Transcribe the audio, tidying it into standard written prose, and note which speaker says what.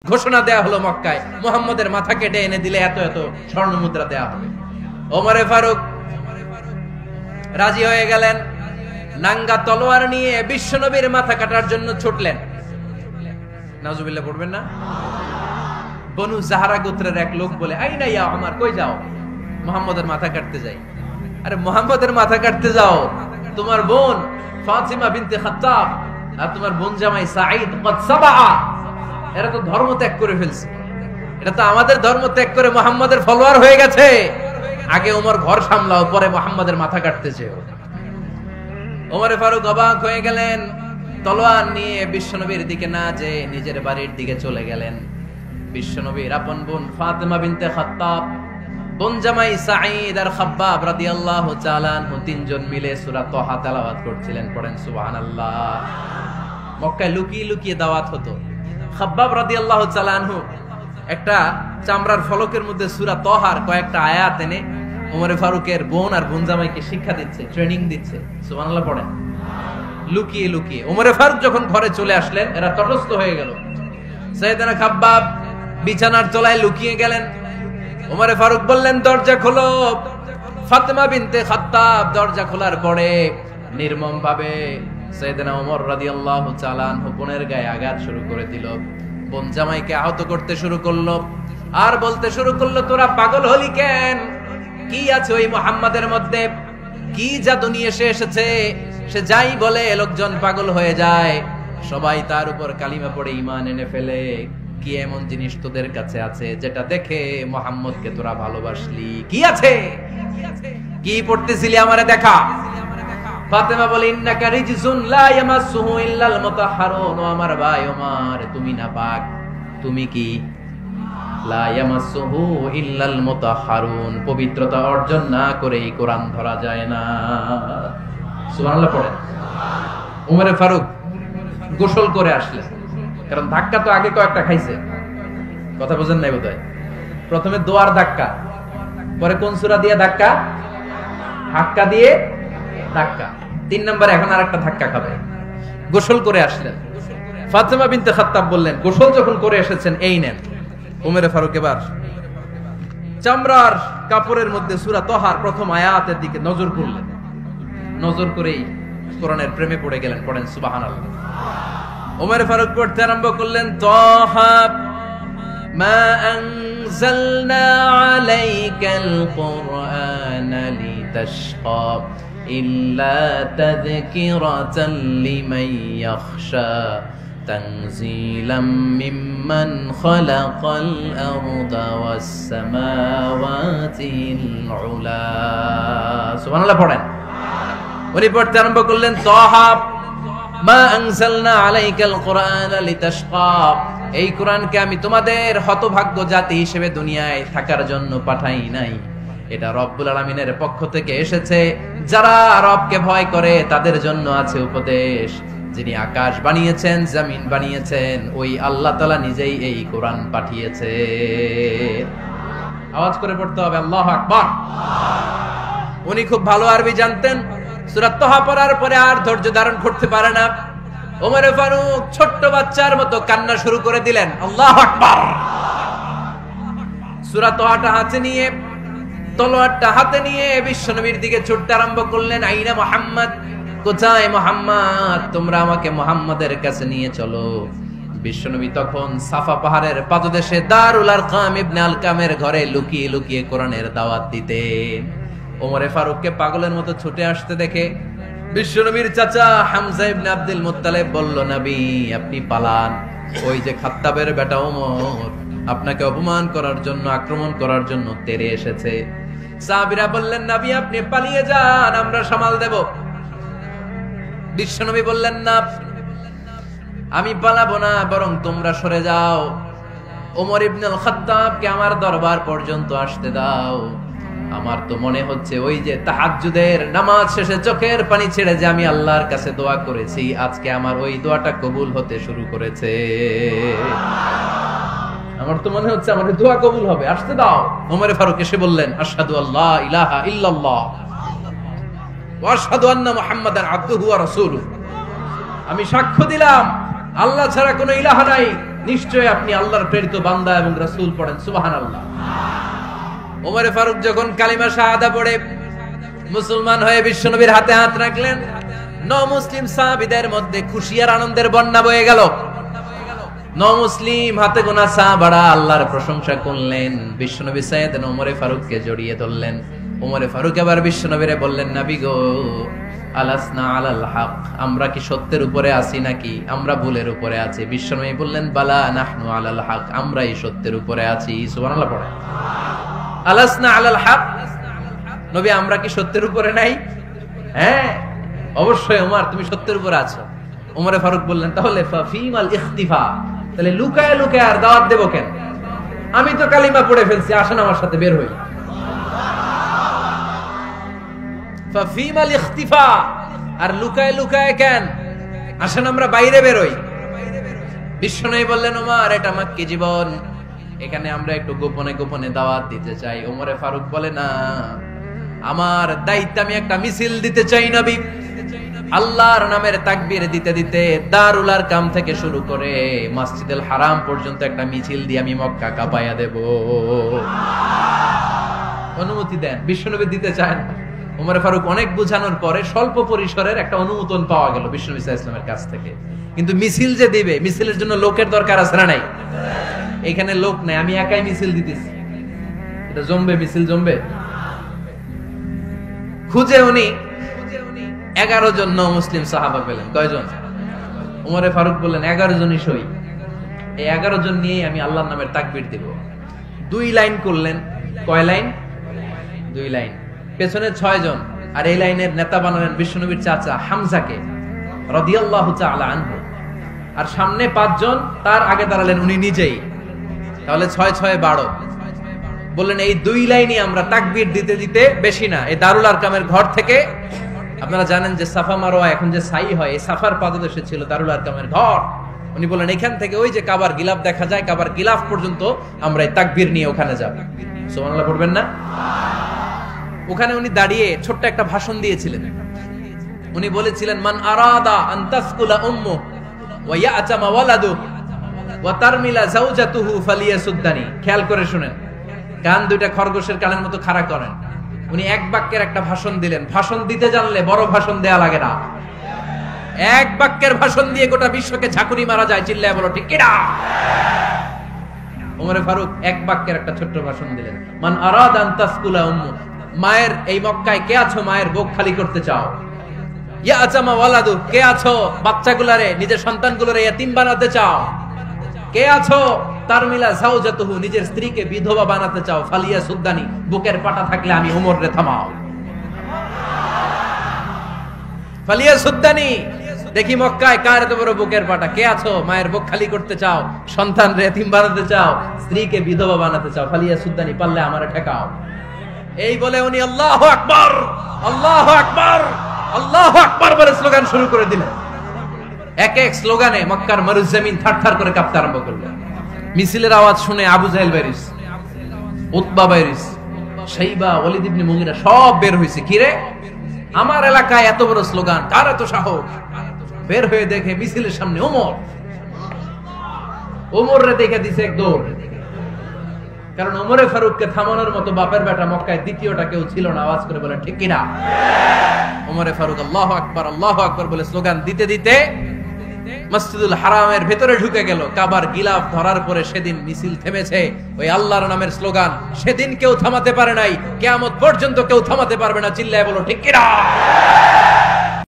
Speaker 1: ঘোষণা দেয়া হলো মক্কায়, মুহাম্মদের মাথা কেটে এনে দিলে এত এত স্বর্ণ মুদ্রা দেয়া হবে। ওমরে ফারুক রাজি হয়ে গেলেন, নাঙ্গা তলোয়ার নিয়ে বিশ্বনবীর মাথা কাটার জন্য ছুটলেন। নাউজুবিল্লাহ পড়বেন না? বনু জাহরা গোত্রের এক লোক বলে, আইনা ইয়া ওমর, কই যাও? মুহাম্মদের মাথা কাটতে যাই। আরে মুহাম্মদের মাথা কাটতে যাও? তোমার বোন ফাতিমা বিনতে খাত্তাব আর তোমার বোন জামাই সাঈদ কদ সাবা, এরা তো ধর্ম ত্যাগ করে ফেলছে, এটা তো আমাদের ধর্ম ত্যাগ করে মুহাম্মাদের ফলোয়ার হয়ে গেছে। আগে ওমর ঘর সামলাও, পরে মুহাম্মাদের মাথা কাটতে চেও। ওমরে ফারুক অবাক হয়ে গেলেন, তলোয়ার নিয়ে বিশ্বনবীর দিকে না যেয়ে নিজের বাড়ির দিকে চলে গেলেন। বিশ্বনবীর আপন বোন ফাতিমা বিনতে খাত্তাব, বোন জামাই সাঈদ আর খাব্বাব রাদিয়াল্লাহু তাআলা আনহু তিনজন মিলে সূরা তাহা তেলাওয়াত করছিলেন। পড়েন সুবহানাল্লাহ। মক্কায় লুকিয়ে লুকিয়ে দাওয়াত হতো। খাব্বাব রাদিয়াল্লাহু তাআলা আনহু একটা চামড়ার ফলকের মধ্যে সূরা তাহার কয়েকটা আয়াত এনে ওমরে ফারুকের বোন আর বোন জামাইকে শিক্ষা দিচ্ছে, ট্রেনিং দিচ্ছে। সুবহানাল্লাহ পড়েন। লুকিয়ে লুকিয়ে ওমরে ফারুক যখন ঘরে চলে আসলেন, এরা তটস্থ হয়ে গেল। সাইয়েদনা খাব্বাব বিছানার তলায় লুকিয়ে গেলেন। ওমরে ফারুক বললেন, দরজা খোলো। ফাতিমা বিনতে খাত্তাব দরজা খোলার পরে নির্মম ভাবে সাইয়েদনা ওমর রাদিয়াল্লাহু তাআলা আনহু বোনের গায়ে আঘাত শুরু করে দিল। বোন জামাইকে আহত করতে শুরু করলো আর বলতে শুরু করলো, তোরা পাগল হলি কেন? কি আছে ওই মুহাম্মাদের মধ্যে? কি জাদু নিয়ে সে এসেছে? সে যাই বলে লোকজন পাগল হয়ে যায়, সবাই তার উপর কালিমা পড়ে ঈমান এনে ফেলে। কি এমন জিনিস তোদের কাছে আছে যেটা দেখে মুহাম্মদকে তোরা ভালোবাসলি? কি আছে? কি পড়তেছিলি আমারে দেখা। ফাতেমা বলে, ইন্নাকা রিজসুন লা ইয়ামাসসুহু ইল্লাল মুতাহহারুন। ও আমার ভাই ওমর, তুমি নাপাক। তুমি কি? লা ইয়ামাসসুহু ইল্লাল মুতাহহারুন, পবিত্রতা অর্জন না করে এই কোরআন ধরা যায় না। সুবহানাল্লাহ পড়েন। ওমরে ফারুক গোসল করে আসলেন, কারণ ধাক্কা তো আগে কয়েকটা খাইছে। কথা বুঝেন নাই বোধহয়? প্রথমে দোয়ার ধাক্কা, পরে কোন সূরা দিয়ে ধাক্কা? হাক্কা দিয়ে ধাক্কা। 3 নম্বরে এখন আরেকটা ধাক্কা খাবে। গোসল করে আসলেন। ফাতিমা বিনতে খাত্তাব বললেন, গোসল যখন করে এসেছেন, এই নেন। ওমরে ফারুক এবার চামড়ার কাপড়ের মধ্যে সূরা তাহার প্রথম আয়াতের দিকে নজর করলেন। নজর করেই কোরআনের প্রেমে পড়ে গেলেন। পড়েন সুবহানাল্লাহ। ওমরে ফারুক পড়তে আরম্ভ করলেন, তাহা মা আনজালনা আলাইকাল কুরআনা লিতাশকা ইল্লা তাযকিরাতাল লিমান ইয়াখশা তানজিলাম মিম্মান খালাকাল আরদা ওয়াস সামাওয়াতিল উলা। সুবহানাল্লাহ পড়েন। উনি পড়তে আরম্ভ করলেন, তাহা মা আনজালনা আলাইকাল কুরআনা লিতাশকা, এই কোরআনকে আমি তোমাদের হতভাগ্য জাতি হিসেবে দুনিয়ায় থাকার জন্য পাঠাই নাই। এটা রব্বুল আলামিনের পক্ষ থেকে এসেছে। যারা রবকে ভয় করে তাদের জন্য আছে উপদেশ। যিনি আকাশ বানিয়েছেন, জমিন বানিয়েছেন, ওই আল্লাহ তাআলা নিজেই এই কোরআন পাঠিয়েছে। আওয়াজ করে পড়তে হবে, আল্লাহু আকবার। উনি খুব ভালো আরবি জানতেন। সূরা তাহা পড়ার পরে আর ধৈর্য ধারণ করতে পারে না। ওমরে ফারুক ছোট্ট বাচ্চার মতো কান্না শুরু করে দিলেন। আল্লাহু আকবার। সূরা তাহাটা হাতে নিয়ে, তলোয়ারটা হাতে নিয়ে বিশ্বনবীর দিকে ছুটতে আরম্ভ করলেন। আইনা মুহাম্মদ, কোথায় মুহাম্মদ? তোমরা আমাকে মুহাম্মাদের কাছে নিয়ে চলো। বিশ্বনবী তখন সাফা পাহাড়ের পাদদেশে দারুল আরকাম ইবনে আলকামের ঘরে লুকিয়ে লুকিয়ে কোরআনের দাওয়াত দিতেন। ওমরে ফারুককে পাগলের মতো ছুটে আসতে দেখে বিশ্বনবীর চাচা হামজা ইবনে আব্দুল মুত্তালিব বলল, নবী আপনি পালান। ওই যে খাত্তাবের বেটা ওমর আপনাকে অপমান করার জন্য, আক্রমণ করার জন্য তেড়ে এসেছে। সাহাবীরা বললেন, নবী আপনি পালিয়ে যান, আমরা সামাল দেব। বিশ্বনবী বললেন, না আমি পালাবো না, বরং তোমরা সরে যাও। ওমর ইবনে আল খাত্তাবকে আমার দরবার পর্যন্ত আসতে দাও। আমার তো মনে হচ্ছে ওই যে তাহাজ্জুদের নামাজ শেষে চোখের পানি ছেড়ে যে আমি আল্লাহর কাছে দোয়া করেছি, আজকে আমার ওই দোয়াটা কবুল হতে শুরু করেছে। আমার তো মনে হচ্ছে আমার দোয়া কবুল হবে, আসতে দাও। ওমরে ফারুক এসে বললেন, আশহাদু আল্লা ইলাহা ইল্লাল্লাহ ওয়া আশহাদু আন্না মুহাম্মাদান আবদুহু ওয়া রাসূলুহু। আমি সাক্ষ্য দিলাম আল্লাহ ছাড়া কোনো ইলাহ নাই, নিশ্চয়ই আপনি আল্লাহর প্রেরিত বান্দা এবং রাসূল। পড়েন সুবহানাল্লাহ। ওমরে ফারুক যখন কালিমা শাহাদা পড়ে মুসলমান হয়ে বিশ্বনবীর হাতে হাত রাখলেন, মুসলিম সাহাবীদের মধ্যে খুশি আর আনন্দের বন্যা বয়ে গেল। মুসলিম হাতে গোনা সাহাবারা আল্লাহর প্রশংসা করলেন। বিশ্বনবী সাইয়েদনা ওমরে ফারুককে জড়িয়ে ধরলেন। ওমরে ফারুক আবার বিশ্বনবীরে বললেন, নবী গো, আলাসনা আলাল হক, আমরা কি সত্যের উপরে আছি নাকি আমরা ভুলের উপরে আছি? বিশ্বনবী বললেন, বালা নাহনু আলাল হক, আমরাই সত্যের উপরে আছি। সুবহানাল্লাহ পড়ে। আলাসনা আলাল হক, নবী আমরা কি সত্যের উপরে নাই? হ্যাঁ অবশ্যই ওমর, তুমি সত্যের উপরে আছো। ওমরে ফারুক বললেন, তাহলে ফাফিমাল ইখতিফা, তাহলে লুকায় লুকায় আর দাওয়াত দেব কেন? আমি তো কালিমা পড়ে ফেলছি, আসেন আমার সাথে বের হই। ফাফিমাল ইখতিফা, আর লুকায় লুকায় কেন? আসেন আমরা বাইরে বের হই। বিশ্বনবী বললেন, ওমর এটা মাক্কি জীবন, এখানে আমরা একটু গোপনে গোপনে দাওয়াত দিতে চাই। ওমরে ফারুক বলে, না, আমার দায়িত্ব, আমি একটা মিছিল দিতে চাই নবী। আল্লাহর নামের তাকবীর দিতে দিতে দারুল আরকাম থেকে শুরু করে মসজিদুল হারাম পর্যন্ত একটা মিছিল দিয়ে আমি মক্কা কাঁপায়া দেব। অনুমতি দেন। বিশ্বনবী দিতে চায় না। ওমর ফারুক অনেক বুঝানোর পরে স্বল্প পরিসরের একটা অনুমোদন পাওয়া গেল বিশ্বনবী সাল্লাল্লাহু আলাইহি ওয়াসাল্লামের কাছ থেকে। কিন্তু মিছিল যে দিবে, মিছিলের জন্য লোকের দরকার আছে না নাই? এখানে লোক নাই, আমি একাই মিছিল দিতেছি। এটা জমবে, মিছিল জমবে। খুঁজে উনি 11 জন মুসলিম সাহাবা পেলেন। কয়জন? ওমরে ফারুক বললেন, 11 জনই সই। এই 11 জন নিয়ে আমি আল্লাহর নামের তাকবীর দেব। 2 লাইন করলেন। কয় লাইন? 2 লাইন। পেছনে 6 জন, আর এই লাইনের নেতা বানালেন বিশ্বনবীর চাচা হামজাকে রাদিয়াল্লাহু তাআলা আনহু। আর সামনে 5 জন, তার আগে দাঁড়ালেন উনি নিজেই। তাহলে 6 6 12। বললেন, এই 2 লাইনই আমরা তাকবীর দিতে দিতে, বেশি না, এই দারুল আরকামের ঘর থেকে, আপনারা জানেন যে সাফা মারওয়া এখন যে সাই হয়, এই সাফার পাদদেশে ছিল দারুল আরকামের ঘর। উনি বললেন, এখান থেকে ওই যে কাবার গিলাফ দেখা যায়, কাবার গিলাফ পর্যন্ত আমরা এই তাকবীর নিয়ে ওখানে যাব। সুবহানাল্লাহ পড়বেন না? ওখানে উনি দাঁড়িয়ে ছোট্ট একটা ভাষণ দিয়েছিলেন। উনি বলেছিলেন, মান আরাদা আন তাসকুলা উম্মু ওয়া ইয়াতামা ওয়ালাদু ওয়া তারমিলা যাওজাতুহু ফালিয়াসুদ্দানি। খেয়াল করে শুনেন, কান দুইটা খরগোশের কানের মতো খাড়া করেন। উনি এক বাক্যের একটা ভাষণ দিলেন। ভাষণ দিতে জানলে বড় ভাষণ দেয়া লাগে না। এক বাক্যের ভাষণ দিয়ে গোটা বিশ্বকে ঝাঁকুনি মারা যায়। চিল্লায় বলো ঠিক কিনা? ওমরে ফারুক এক বাক্যের একটা ছোট্ট ভাষণ দিলেন। মান আরাদা আন তাসকুলা উম্মু, মায়ের এই মক্কায় কে আছো মায়ের বুক খালি করতে চাও? ইয়া আচামা ওয়ালাদু, কে আছো বাচ্চাগুলারে, নিজের সন্তানগুলোরে ইয়াতিম বানাতে চাও? কে আছো তারমিলা যাওজাতুহু, নিজের স্ত্রীকে বিধবা বানাতে চাও? ফালিয়া সুদ্দানি, বুকের পাটা থাকলে আমি ওমর রে থামাও। ফালিয়া সুদ্দানি, দেখি মক্কায় কার এত বড় বুকের পাটা। কে আছো মায়ের বুক খালি করতে চাও, সন্তান রে ইয়াতিম বানাতে চাও, স্ত্রীকে বিধবা বানাতে চাও? ফালিয়া সুদ্দানি, পারলে আমারে ঠেকাও। এই বলে উনি আল্লাহু আকবার, আল্লাহু আকবার, আল্লাহু আকবার বলে স্লোগান শুরু করে দিলেন। এক এক স্লোগানে মক্কার মরুজমিন থারথার করে কাঁপতে আরম্ভ করলো। মিছিলের আওয়াজ শুনে আবু জাহেল বাইরিস, উতবা বাইরিস, শাইবা, ওয়ালিদ ইবনে মুগিরা সব বের হইছে। কি রে, আমার এলাকায় এত বড় স্লোগান, কার এত সাহস? বের হয়ে দেখে মিছিলের সামনে ওমর। ওমর রে দেখে দিছে এক দৌড়। কারণ ওমরে ফারুককে থামানোর মতো বাপের বেটা মক্কায় দ্বিতীয়টা কেউ ছিল না। আওয়াজ করে বলেন ঠিক কিনা? ওমরে ফারুক আল্লাহু আকবার, আল্লাহু আকবার বলে স্লোগান দিতে দিতে মসজিদুল হারামের ভেতরে ঢুকে গেল। কাবার গিলাফ ধরার পরে সেদিন মিছিল থেমেছে। ওই আল্লাহর নামের স্লোগান সেদিন কেউ থামাতে পারে নাই, কিয়ামত পর্যন্ত কেউ থামাতে পারবে না। চিল্লায় বলো ঠিক কিনা?